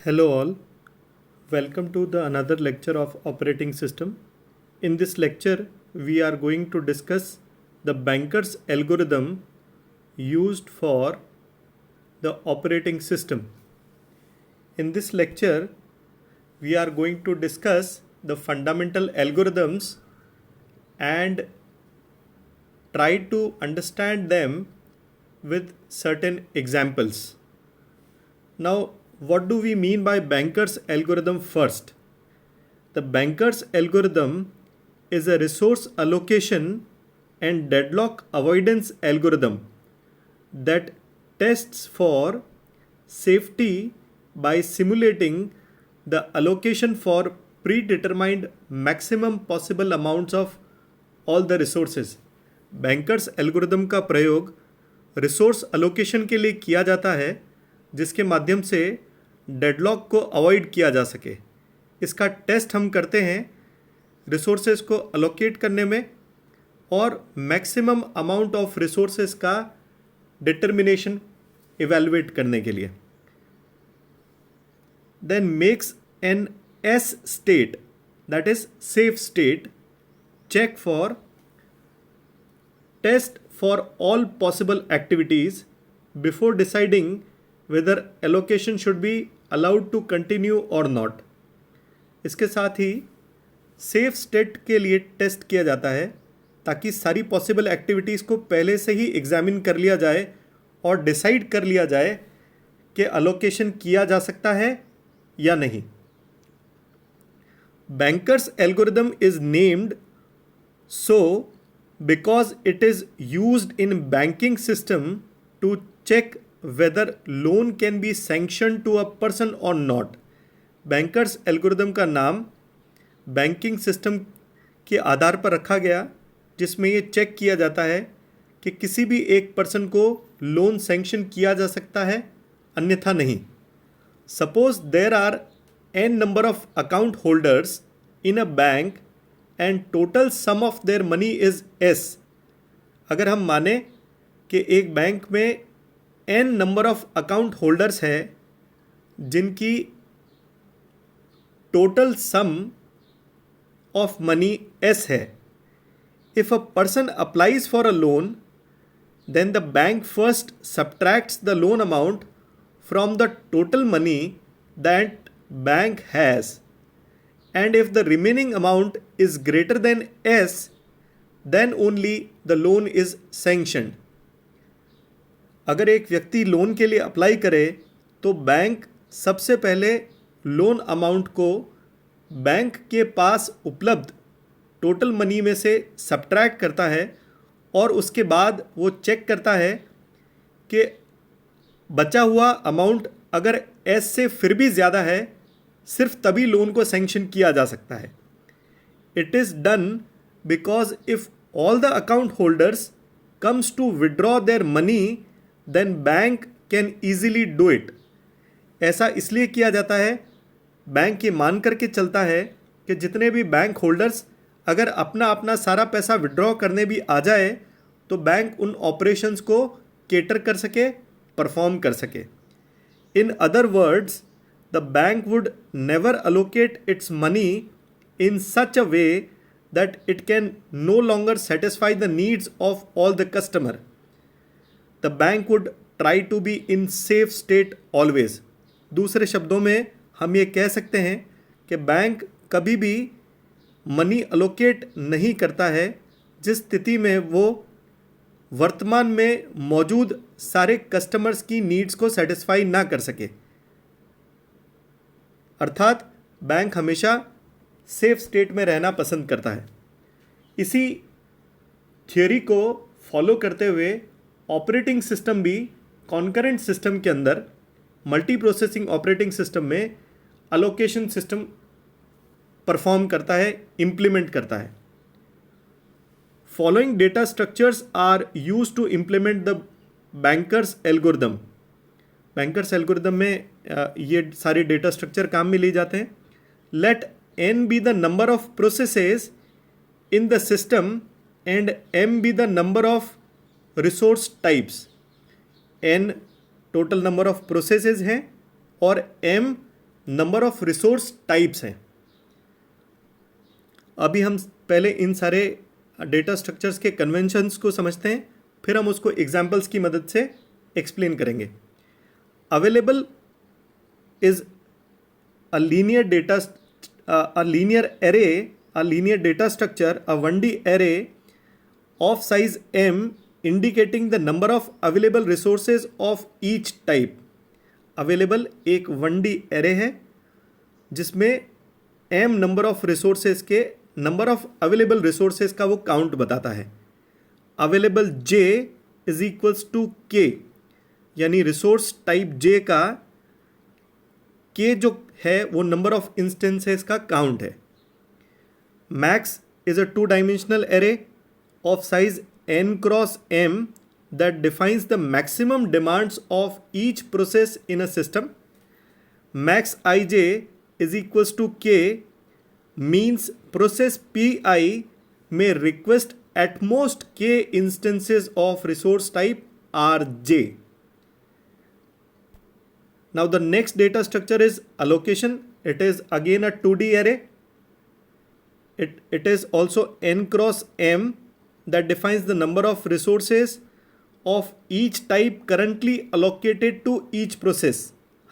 Hello all, welcome to the another lecture of operating system. In this lecture, we are going to discuss the banker's algorithm used for the operating system. In this lecture, we are going to discuss the fundamental algorithms and try to understand them with certain examples. Now, what do we mean by banker's algorithm first? The banker's algorithm is a resource allocation and deadlock avoidance algorithm that tests for safety by simulating the allocation for predetermined maximum possible amounts of all the resources. Bankers algorithm का प्रयोग resource allocation के लिए किया जाता है जिसके माध्यम से डेडलॉक को अवॉइड किया जा सके. इसका टेस्ट हम करते हैं रिसोर्सेज को अलोकेट करने में और मैक्सिमम अमाउंट ऑफ रिसोर्सेज का डिटर्मिनेशन इवेलुएट करने के लिए. Then makes an S state that is safe state check for test for all possible activities before deciding whether allocation should be allowed to continue or not. इसके साथ ही safe state के लिए test किया जाता है ताकि सारी पॉसिबल एक्टिविटीज़ को पहले से ही एग्जामिन कर लिया जाए और डिसाइड कर लिया जाए कि अलोकेशन किया जा सकता है या नहीं. Bankers algorithm is named so because it is used in banking system to check whether loan can be sanctioned to a person or not. Bankers algorithm का नाम बैंकिंग सिस्टम के आधार पर रखा गया जिसमें ये चेक किया जाता है कि किसी भी एक पर्सन को लोन सैंक्शन किया जा सकता है अन्यथा नहीं. Suppose there are n number of account holders in a bank and total sum of their money is S. अगर हम माने कि एक बैंक में n number of account holders है जिनकी total sum of money S है. If a person applies for a loan then the bank first subtracts the loan amount from the total money that bank has. And if the remaining amount is greater than S, then only the loan is sanctioned. अगर एक व्यक्ति loan के लिए apply करे तो bank सबसे पहले loan amount को बैंक के पास उपलब्ध टोटल मनी में से सब्ट्रैक्ट करता है और उसके बाद वो चेक करता है कि बचा हुआ अमाउंट अगर S से फिर भी ज़्यादा है सिर्फ तभी लोन को सैंक्शन किया जा सकता है. It is done because if all the account holders comes to withdraw their money then bank can easily do it. ऐसा इसलिए किया जाता है बैंक ये मान करके चलता है कि जितने भी बैंक होल्डर्स अगर अपना अपना सारा पैसा विड्रॉ करने भी आ जाए तो बैंक उन ऑपरेशंस को केटर कर सके, परफॉर्म कर सके. In other words, the bank would never allocate its money in such a way that it can no longer satisfy the needs of all the customer. The bank would try to be in safe state always. दूसरे शब्दों में हम ये कह सकते हैं कि bank कभी भी मनी अलोकेट नहीं करता है जिस स्थिति में वो वर्तमान में मौजूद सारे कस्टमर्स की नीड्स को सेटिस्फाई ना कर सके. अर्थात बैंक हमेशा सेफ स्टेट में रहना पसंद करता है. इसी थियोरी को फॉलो करते हुए ऑपरेटिंग सिस्टम भी कॉन्करेंट सिस्टम के अंदर मल्टी प्रोसेसिंग ऑपरेटिंग सिस्टम में अलोकेशन सिस्टम परफॉर्म करता है, इम्प्लीमेंट करता है. Following data structures are used to implement the banker's algorithm. Banker's algorithm में ये सारे डेटा स्ट्रक्चर काम में लिए जाते हैं. Let n be the number of processes in the system and m be the number of resource types. n total number of processes हैं और m number of resource types हैं। अभी हम पहले इन सारे डेटा स्ट्रक्चर्स के कन्वेंशंस को समझते हैं, फिर हम उसको एग्जाम्पल्स की मदद से एक्सप्लेन करेंगे। Available is a linear data a linear array a linear data structure, a 1D array of size m indicating the number of available resources of each type. Available एक 1D array है जिसमें m number of resources के number of available resources का वो count बताता है। Available j is equals to k, यानी resource type j का k जो है वो नंबर ऑफ इंस्टेंसेस का काउंट है। Max is a 2-dimensional array of size n cross m that defines the maximum demands of each process in a system. Max ij is equals to k means process pi may request at most k instances of resource type rj. Now the next data structure is allocation. It is again a 2D array. It is also n cross m that defines the number of resources of each type currently allocated to each process.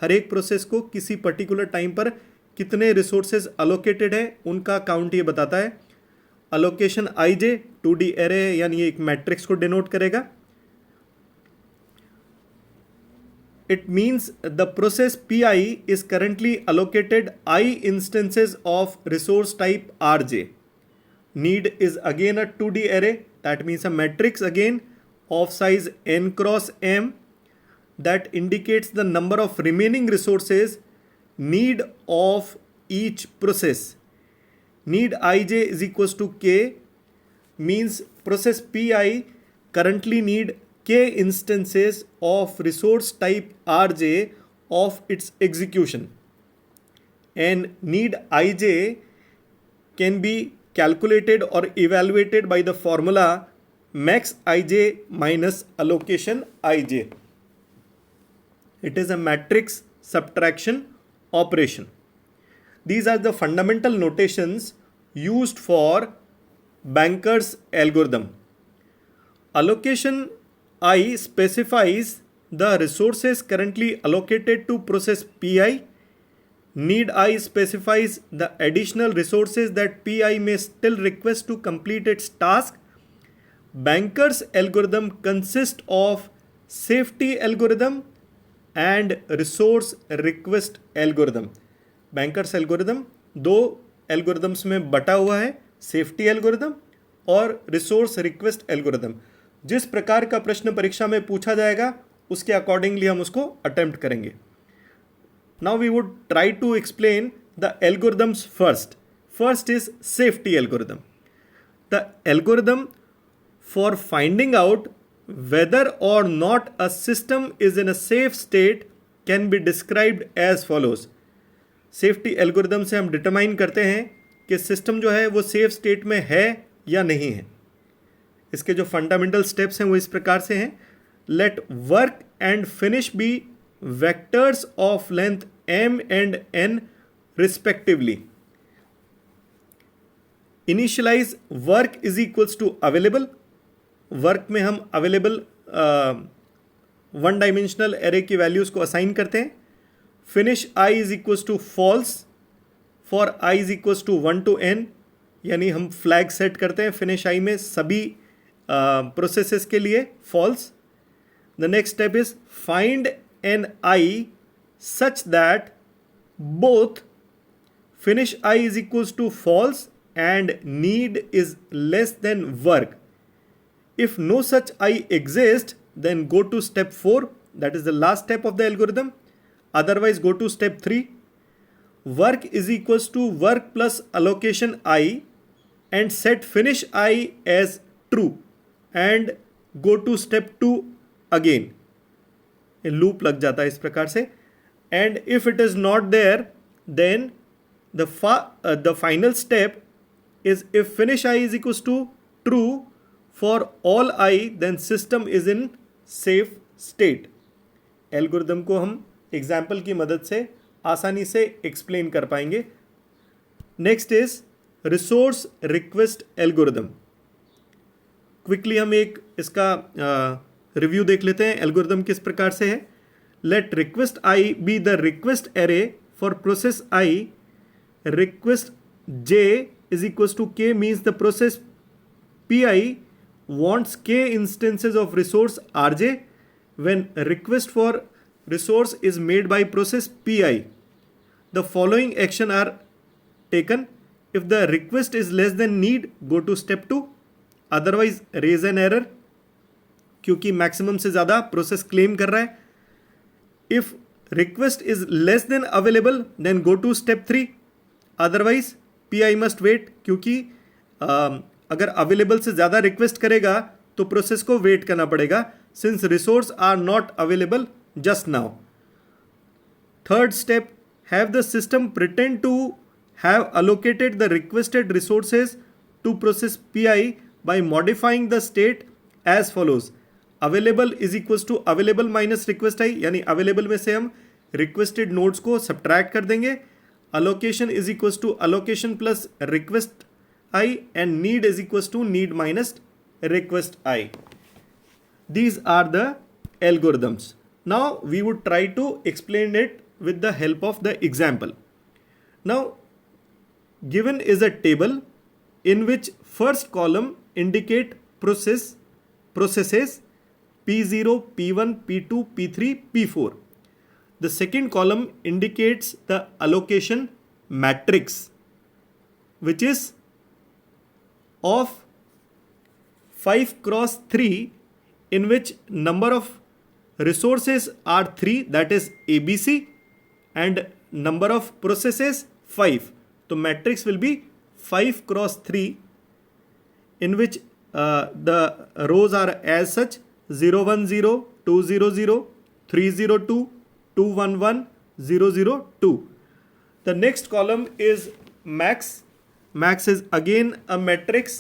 हर एक process को किसी particular time पर कितने resources allocated है उनका count ये बताता है। Allocation i J 2D array है, यानी ये एक मैट्रिक्स को डिनोट करेगा। It means the process pi is currently allocated I instances of resource type rj. Need is again a 2D array, that means a matrix again of size n cross m that indicates the number of remaining resources need of each process. Need ij is equals to k means process pi currently need k instances of resource type rj of its execution, and need ij can be calculated or evaluated by the formula max ij minus allocation ij. It is a matrix subtraction operation. These are the fundamental notations used for Banker's algorithm. Allocation I specifies the resources currently allocated to process pi. Need I specifies the additional resources that pi may still request to complete its task. Banker's algorithm consists of safety algorithm and resource request algorithm. Banker's algorithm दो algorithms में बटा हुआ है, safety algorithm और resource request algorithm. जिस प्रकार का प्रश्न परीक्षा में पूछा जाएगा उसके अकॉर्डिंगली हम उसको अटेम्प्ट करेंगे। Now we would try to explain the algorithms first. First is safety algorithm. The algorithm for finding out whether or not a system is in a safe state can be described as follows. Safety algorithm से हम determine करते हैं कि system जो है वो safe state में है या नहीं है। इसके जो फंडामेंटल स्टेप्स हैं वो इस प्रकार से हैं। Let work and finish be vectors of length m and n respectively. Initialize work is equals to available. Work में हम अवेलेबल 1-dimensional एरे की वैल्यूज को असाइन करते हैं। Finish i is equals to false for i is equals to 1 to n, यानी हम flag set करते हैं फिनिश आई में सभी प्रोसेसेस के लिए false. The next step is find an i such that both finish i is equals to false and need is less than work. If no such I exists, then go to step 4, that is the last step of the algorithm. Otherwise go to step 3. Work is equals to work plus allocation I and set finish I as true and go to step 2 again. Loop लग जाता है इस प्रकार से। And if it is not there, then the final step is if finish I is equals to true for all I, then system is in safe state. Algorithm को हम example की मदद से आसानी से एक्सप्लेन कर पाएंगे। Next is resource request algorithm. Quickly हम एक इसका रिव्यू देख लेते हैं। एल्गोरिदम किस प्रकार से है। Let request I be the request array for process I, request J is equal to K means the process P I wants k instances of resource rj when request for resource is made by process pi. The following action are taken. If the request is less than need, go to step 2, otherwise raise an error क्योंकि maximum से ज़्यादा process claim कर रहा है। If request is less than available then go to step 3, otherwise P must wait, क्योंकि अगर available से ज़्यादा रिक्वेस्ट करेगा तो प्रोसेस को वेट करना पड़ेगा, since resources are not available just now. Third step, have the system pretend to have allocated the requested resources to process P I by modifying the state as follows. Available is equal to available minus request I, यानी available में से हम requested nodes को subtract कर देंगे। Allocation is equal to allocation plus request I and need is equals to need minus request I. These are the algorithms. Now we would try to explain it with the help of the example. Now given is a table in which first column indicate processes P0, P1, P2, P3, P4. The second column indicates the allocation matrix, which is of 5 cross 3, in which number of resources are 3, that is ABC, and number of processes 5. So matrix will be 5 cross 3, in which the rows are as such 0 1 0, 2 0 0, 3 0 2, 2 1 1, 0 0 2. The next column is max. Max is again a matrix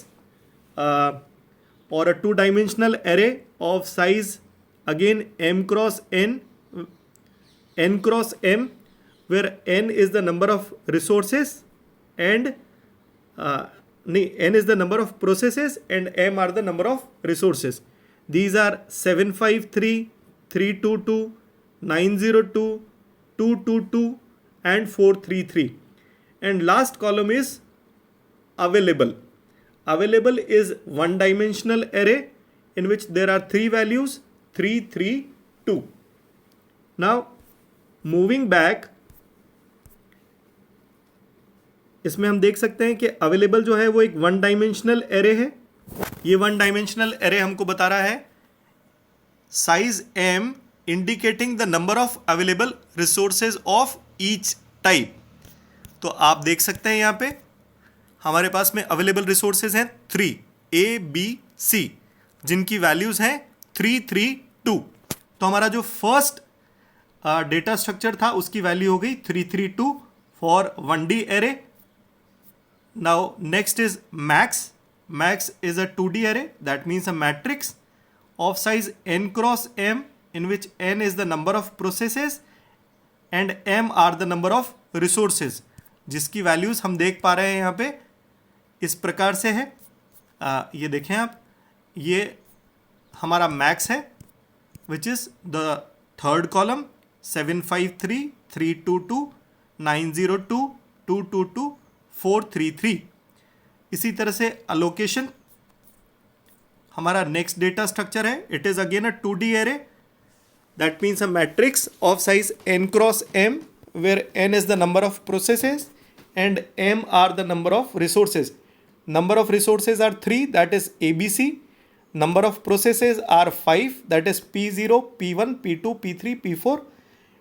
or a two-dimensional array of size again m cross n, n cross m, where n is the number of resources and n is the number of processes and m are the number of resources. These are 753, 322, 902, 222 and 433. And last column is available. Available is one dimensional array in which there are 3 values 3 3 2. Now moving back, इसमें हम देख सकते हैं कि available जो है वो एक वन डायमेंशनल एरे है। ये वन डायमेंशनल एरे हमको बता रहा है size m indicating the number of available resources of each type. तो आप देख सकते हैं यहाँ पे हमारे पास में अवेलेबल रिसोर्सेज हैं 3 A B C, जिनकी वैल्यूज हैं 3 3 2। तो हमारा जो फर्स्ट डेटा स्ट्रक्चर था उसकी वैल्यू हो गई 3 3 2 for 1D array. Now next is max. Max is a 2D array, that means a matrix of size n cross m, in which n is the number of processes and m are the number of resources, जिसकी values हम देख पा रहे हैं यहाँ पे इस प्रकार से है। ये देखें आप, ये हमारा मैक्स है which is the third column 753, 322, 902, 222, 433। इसी तरह से अलोकेशन हमारा नेक्स्ट डेटा स्ट्रक्चर है। It is again a 2D array, that means a matrix of size n cross m, where n is the number of processes and m are the number of resources. Number of resources are 3, that is ABC. Number of processes are 5, that is P0, P1, P2, P3, P4,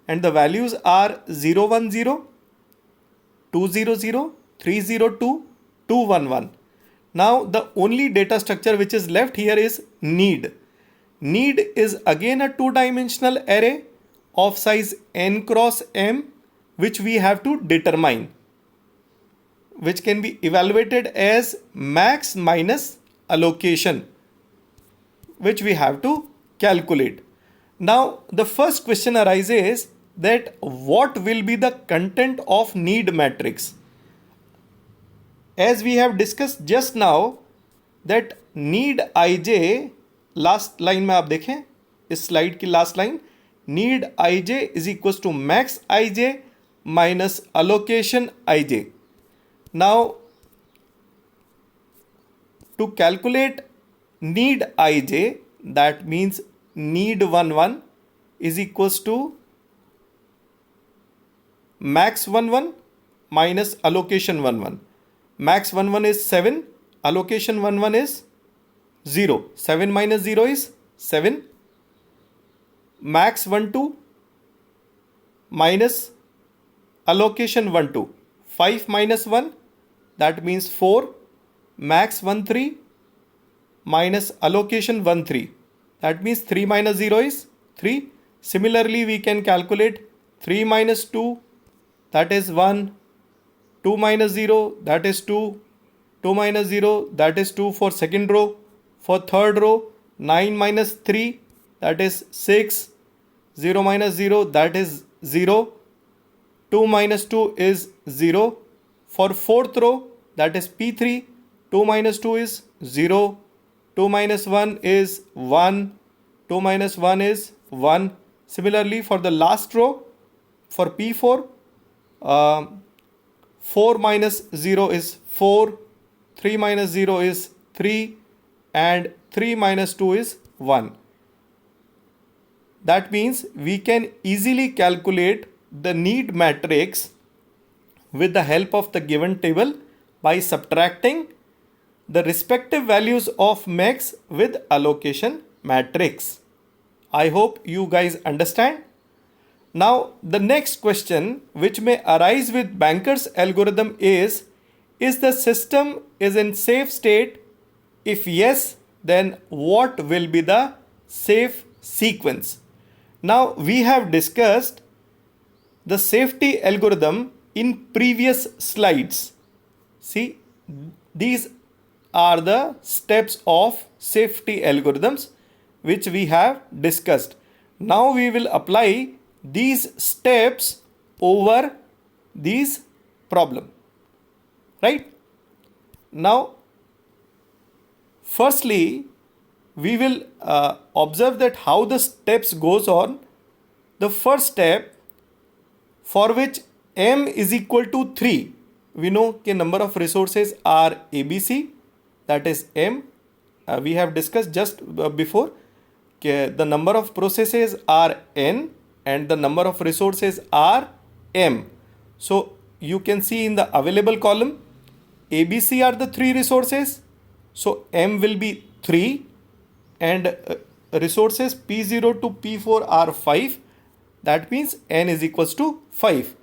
and the values are 0 1 0, 2 0 0, 3 0 2, 2 1 1. Now the only data structure which is left here is need. Need is again a two-dimensional array of size n cross m, which we have to determine, which can be evaluated as max minus allocation, which we have to calculate. Now the first question arises that what will be the content of need matrix. As we have discussed just now that need ij, last line में आप देखें इस slide की last line, need i j is equal to max i j minus allocation i j. Now to calculate need ij, that means need 11 is equals to max 11 minus allocation 11. Max 11 is 7, allocation 11 is 0. 7 minus 0 is 7. Max 12 minus allocation 12. 5 minus 1, that means 4. Max 13 minus allocation 13, that means 3 minus 0 is 3. Similarly, we can calculate 3 minus 2, that is 1. 2 minus 0, that is 2. 2 minus 0, that is 2 for second row. For third row, 9 minus 3, that is 6. 0 minus 0, that is 0. 2 minus 2 is 0. For fourth row, that is P3. 2 minus 2 is 0. 2 minus 1 is 1. 2 minus 1 is 1. Similarly, for the last row, for P4, 4 minus 0 is 4. 3 minus 0 is 3. And 3 minus 2 is 1. That means we can easily calculate the need matrix with the help of the given table by subtracting the respective values of max with allocation matrix. I hope you guys understand. Now the next question which may arise with Banker's algorithm is the system is in safe state? If yes, then what will be the safe sequence? Now we have discussed the safety algorithm in previous slides. See, these are the steps of safety algorithms which we have discussed. Now we will apply these steps over these problem, right? Now firstly we will observe that how the steps goes on. The first step, for which m is equal to 3, we know the number of resources are ABC, that is m. We have discussed just before the number of processes are n and the number of resources are m. So you can see in the available column ABC are the 3 resources, so m will be 3 and resources P0 to P4 are 5, that means n is equals to 5.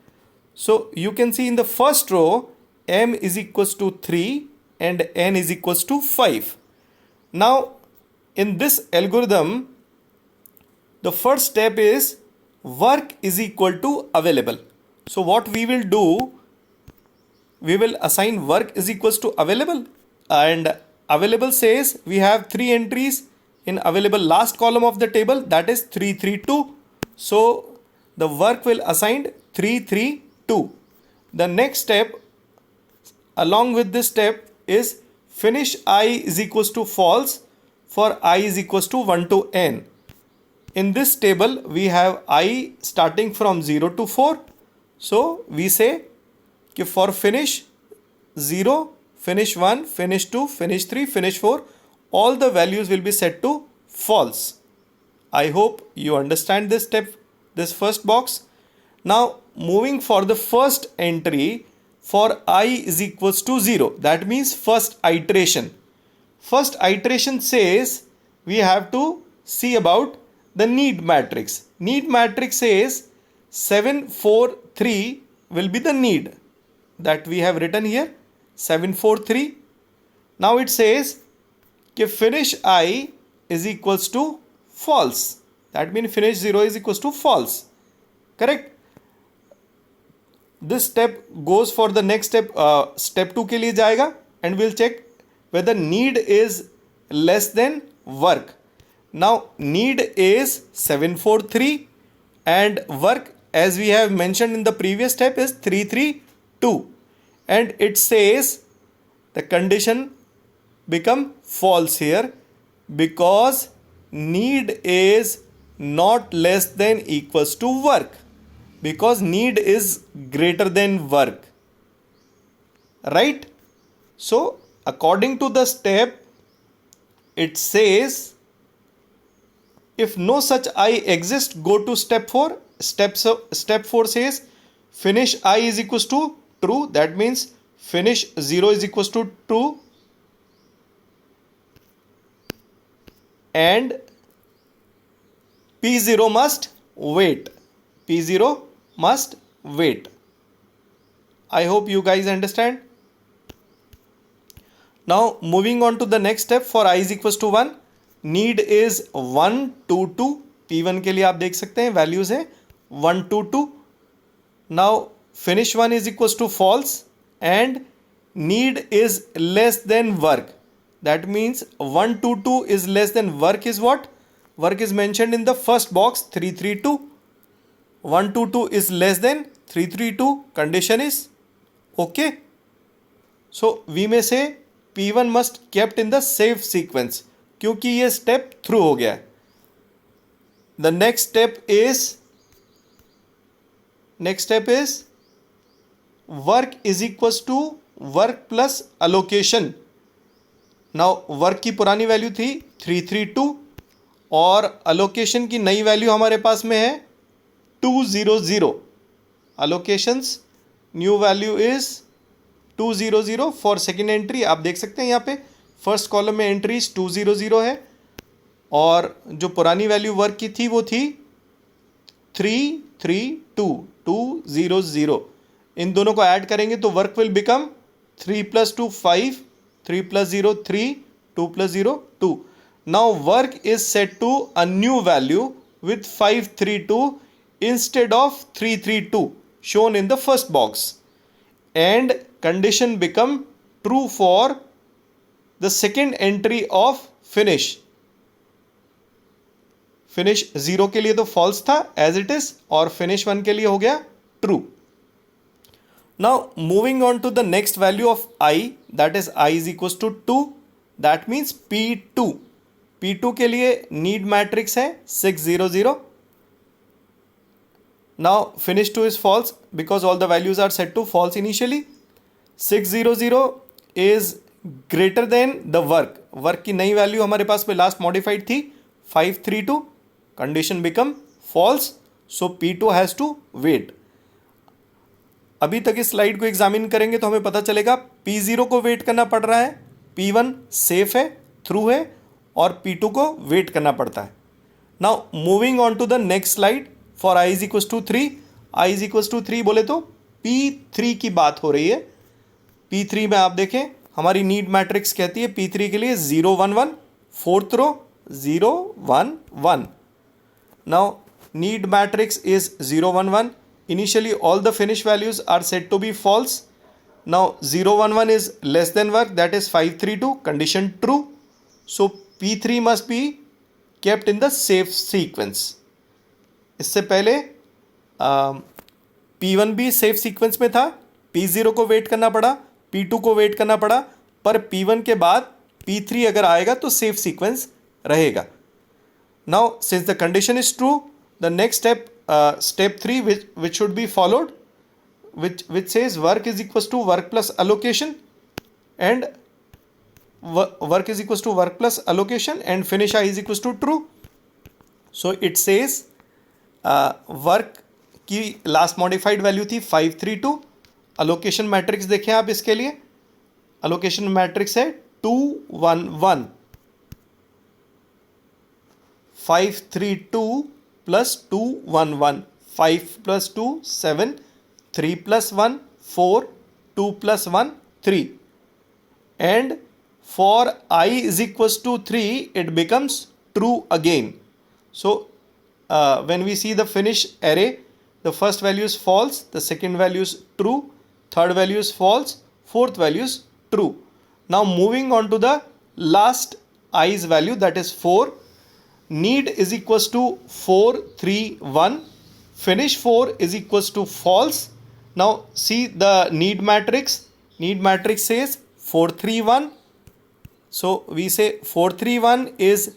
So you can see in the first row m is equals to 3 and n is equals to 5. Now in this algorithm, the first step is work is equal to available. So what we will do, we will assign work is equals to available, and available says we have 3 entries in available last column of the table, that is 332. So the work will assigned 332. The next step along with this step is finish I is equals to false for I is equals to 1 to n. In this table we have I starting from 0 to 4. So we say कि for finish 0, finish 1, finish 2, finish 3, finish 4, all the values will be set to false. I hope you understand this step, this first box. Now moving for the first entry, for I is equals to 0, that means first iteration. First iteration says we have to see about the need matrix. Need matrix says 7, 4, 3 will be the need that we have written here, 7, 4, 3. Now it says कि finish I is equals to false, that means finish 0 is equals to false, correct? This step goes for the next step, step 2 के लिए जाएगा, and we'll check whether need is less than work. Now need is 743 and work as we have mentioned in the previous step is 3 3 2, and it says the condition become false here because need is not less than equals to work, because need is greater than work, right? So according to the step, it says if no such I exists, go to step 4. Step 4 says finish I is equals to true, that means finish 0 is equals to true, and P0 must wait. P0 must wait. I hope you guys understand. Now moving on to the next step, for I is equals to 1, need is 1 2 2. P1 के लिए आप देख सकते हैं values है 1 2 2. Now finish 1 is equals to false and need is less than work. That means 1 2 2 is less than work is what? Work is mentioned in the first box 3 3 2. 1 2 2 is less than 3 3 2. Condition is okay. So we may say P1 must kept in the safe sequence क्योंकि ये step through हो गया है. The next step is work is equals to work plus allocation. Now work की पुरानी value थी 332 और allocation की नई वैल्यू हमारे पास में है 200. Allocations new value is 200 for second entry. आप देख सकते हैं यहाँ पे फर्स्ट कॉलम में एंट्रीज 200 है और जो पुरानी वैल्यू वर्क की थी वो थी 200. इन दोनों को ऐड करेंगे तो work will become 3 + 2 5, 3 + 0 3, 2 + 0 2. Now work is set to a new value with 532 instead of 332 shown in the first box, and condition become true for the second entry of finish. finish 0 के लिए तो false था as it is और finish 1 के लिए हो गया true. Now moving on to the next value of I, that is I is equals to 2. that means P2. P2 के लिए need matrix है 6 0 0. Now finish 2 is false because all the values are set to false initially. 6 0 0 is greater than the work. Work की नई value हमारे पास में last modified थी 532. Condition become false, so P2 has to wait. अभी तक इस slide को examine करेंगे तो हमें पता चलेगा P0 को वेट करना पड़ रहा है, P1 सेफ है, थ्रू है, और P2 को वेट करना पड़ता है. Now moving on to the next slide, for I is equals to 3. I is equals to 3 बोले तो P3 की बात हो रही है. P3 में आप देखें हमारी नीड मैट्रिक्स कहती है P3 के लिए 0 1 1, fourth row 0 1 1. Now need matrix is 0 1 1. Initially all the finish values are said to be false. Now 0 1 1 is less than work, that is 532, condition true. So P3 must be kept in the safe sequence. इससे पहले P1 भी safe sequence में था, P0 को wait करना पड़ा, P2 को wait करना पड़ा, पर P1 के बाद P3 अगर आएगा तो सेफ सीक्वेंस रहेगा. Now since the condition is true, the next step 3 which should be followed, which says work is equals to work plus allocation, and work is equals to work plus allocation, and finish I is equals to true. So it says work की last modified value थी 532. Allocation matrix देखें आप इसके लिए, allocation matrix है 2 1 1. 532 plus 2 1 1. 5 plus 2 7, 3 plus 1 4, 2 plus 1 3, and for I is equals to 3 it becomes true again. So when we see the finish array, the first value is false, the second value is true, third value is false, fourth value is true. Now moving on to the last I's value, that is 4. Need is equals to 4 3 1. finish 4 is equals to false. Now see the need matrix. Need matrix says 4 3 1. So we say 4 3 1 is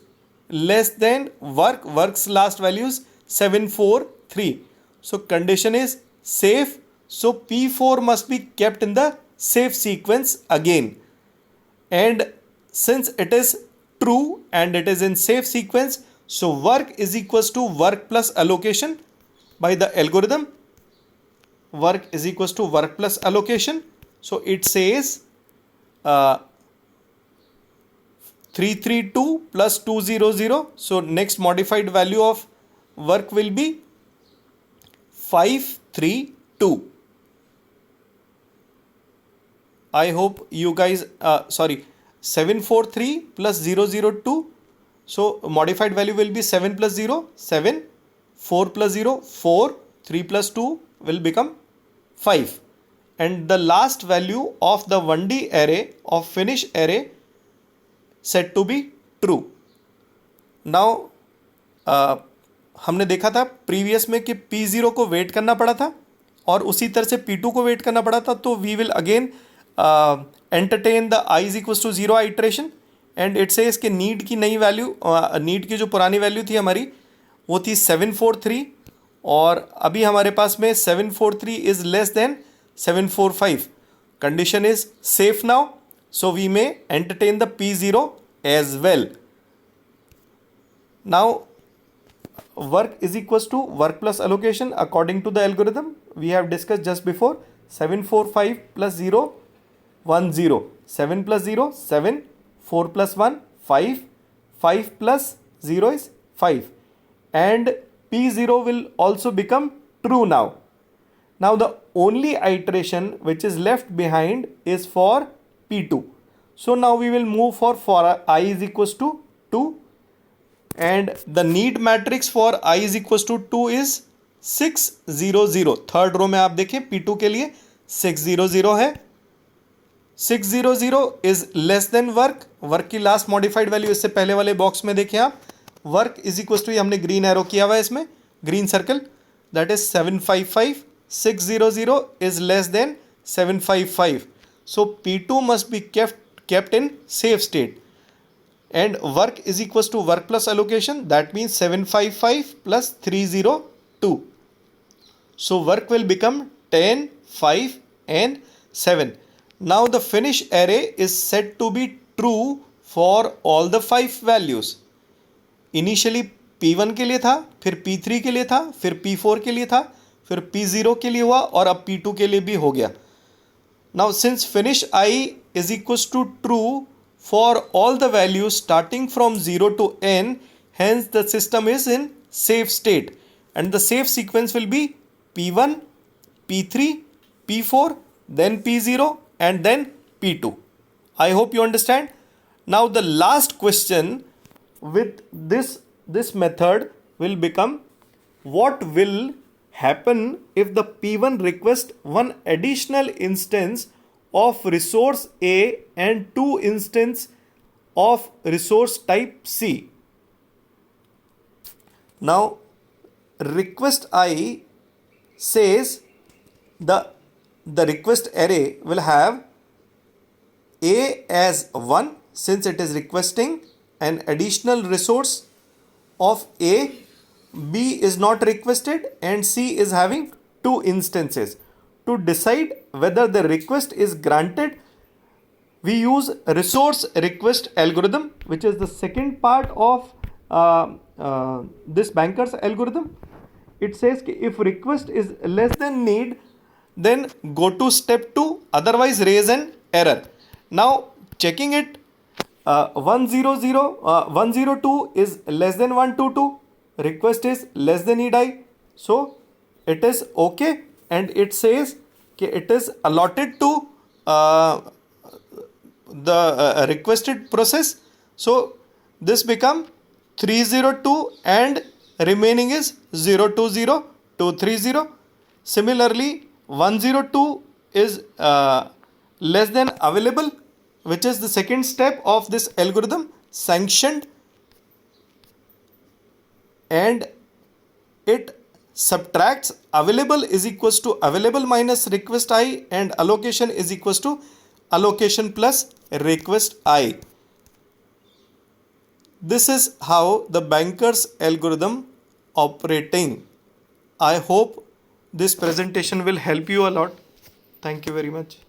less than work. Work's last value is 7 4 3. So condition is safe. So P4 must be kept in the safe sequence again. And since it is true and it is in safe sequence, so work is equals to work plus allocation by the algorithm. Work is equals to work plus allocation. So it says 332 plus 200. So next modified value of work will be 532. I hope you guys 743 plus 002. So modified value will be 7 plus 0 7, 4 plus 0 4, 3 plus 2 will become 5. And the last value of the 1D array of finish array set to be true. Now हमने देखा था previous में कि P0 को wait करना पड़ा था और उसी तरह से P2 को वेट करना पड़ा था. तो we will again entertain the i is equals to 0 iteration and it says कि नीड की नई वैल्यू नीड की जो पुरानी वैल्यू थी हमारी वो थी 743 और अभी हमारे पास में 743 is less then 745. Condition is safe now. So we may entertain the P0 as well. Now work is equals to work plus allocation according to the algorithm we have discussed just before. 745 plus 0 10, 7 plus 0 7, 4 plus 1 5, 5 plus 0 is 5 and P0 will also become true now. Now the only iteration which is left behind is for P2. So now we will move for I is equals to 2 and the need matrix for I is equals to 2 is 6 0 0. Third row में आप देखें P2 के लिए 6 0 0 है. 6 0 0 is less than work. Work की last modified value इससे पहले वाले बॉक्स में देखें आप. वर्क इज इक्वल्स टू हमने ग्रीन एरो किया हुआ है इसमें green circle that is 755. 6 0 0 is less than 755. So P2 must be kept in safe state and work is equals to work plus allocation, that means 755 plus 302. So work will become 10 5 and 7. Now the finish array is set to be true for all the 5 values. Initially P1 के लिए था, फिर P3 के लिए था, फिर P4 के लिए था, फिर P0 के लिए हुआ और अब P2 के लिए भी हो गया. Now since finish I is equals to true for all the values starting from 0 to n, hence the system is in safe state and the safe sequence will be P1, P3, P4, then P0 and then P2. I hope you understand. Now the last question with this method will become, what will happen if the P1 request one additional instance of resource A and 2 instance of resource type C. Now request I says the request array will have A as 1 since it is requesting an additional resource of A. B is not requested and C is having 2 instances. To decide whether the request is granted, we use resource request algorithm, which is the second part of this banker's algorithm. It says if request is less than need, then go to step 2, otherwise raise an error. Now checking it, 102 is less than 122. Request is less than need I, so it is okay and it says it is allotted to the requested process. So this become 302 and remaining is 020 230. Similarly 102 is less than available, which is the second step of this algorithm, sanctioned, and it subtracts available is equals to available minus request I, and allocation is equals to allocation plus request I. This is how the banker's algorithm operating. I hope this presentation will help you a lot. Thank you very much.